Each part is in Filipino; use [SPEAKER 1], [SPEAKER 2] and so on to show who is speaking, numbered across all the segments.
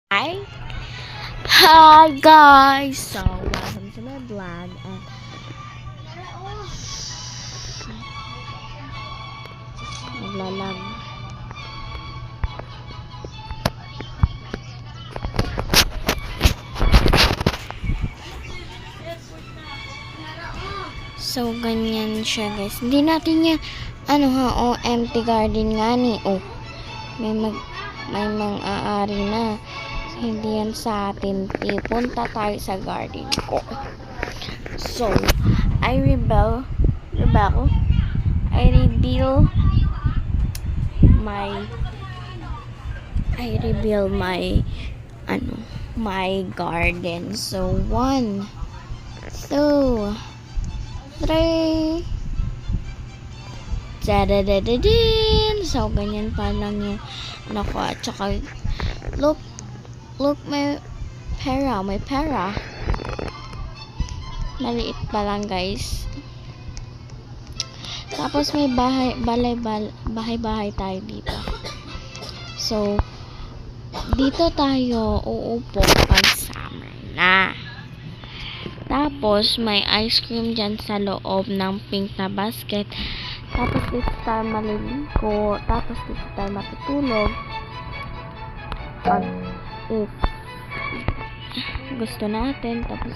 [SPEAKER 1] Hi! Hi guys! So, welcome to my vlog and naglalag. So, ganyan siya guys. Hindi natin niya empty garden nga ni. May mang-aari na. Hindi yan sa atin. Punta tayo sa garden ko. So, I reveal my garden. So, 1, 2, 3. Dadadadadin. So, ganyan pa lang yung nako. At saka, look, may pera. Maliit pa lang, guys. Tapos, may bahay tayo dito. So, dito tayo uupo pag summer na. Tapos, may ice cream dyan sa loob ng pink na basket. Tapos, dito tayo maliligo. Tapos, dito tayo matutulog. If gusto natin. Tapos,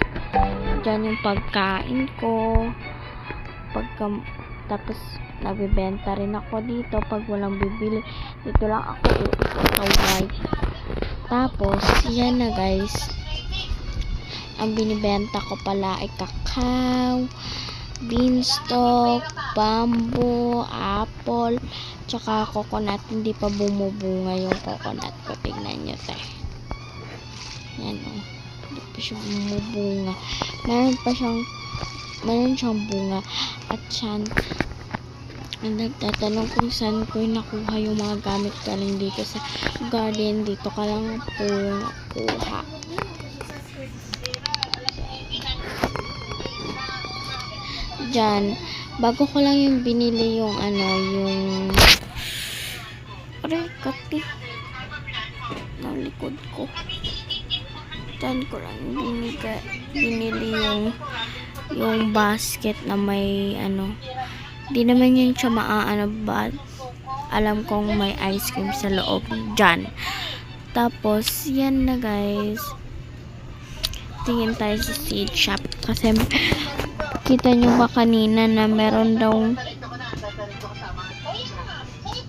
[SPEAKER 1] dyan yung pagkain ko. Tapos, nagbibenta rin ako dito. Pag walang bibili, dito lang ako iikot sa white. Tapos, yan na guys. Ang binibenta ko pala ay kakao, beanstalk, bamboo, apple, tsaka coconut. Hindi pa bumubunga yung coconut ko. Tignan nyo tayo. Yan o. Hindi pa siya bumubunga. Meron siyang bunga. At yan, nagtatanong kung saan ko nakuha yung mga gamit galing dito sa garden. Dito ka lang po nakuha. Diyan, bago ko lang yung binili yung kati ng likod ko. Diyan ko lang binili yung basket na may di naman yun siya but alam kong may ice cream sa loob dyan. Tapos, yan na guys. Tingin tayo sa seed shop kasi kita nyo ba kanina na meron daw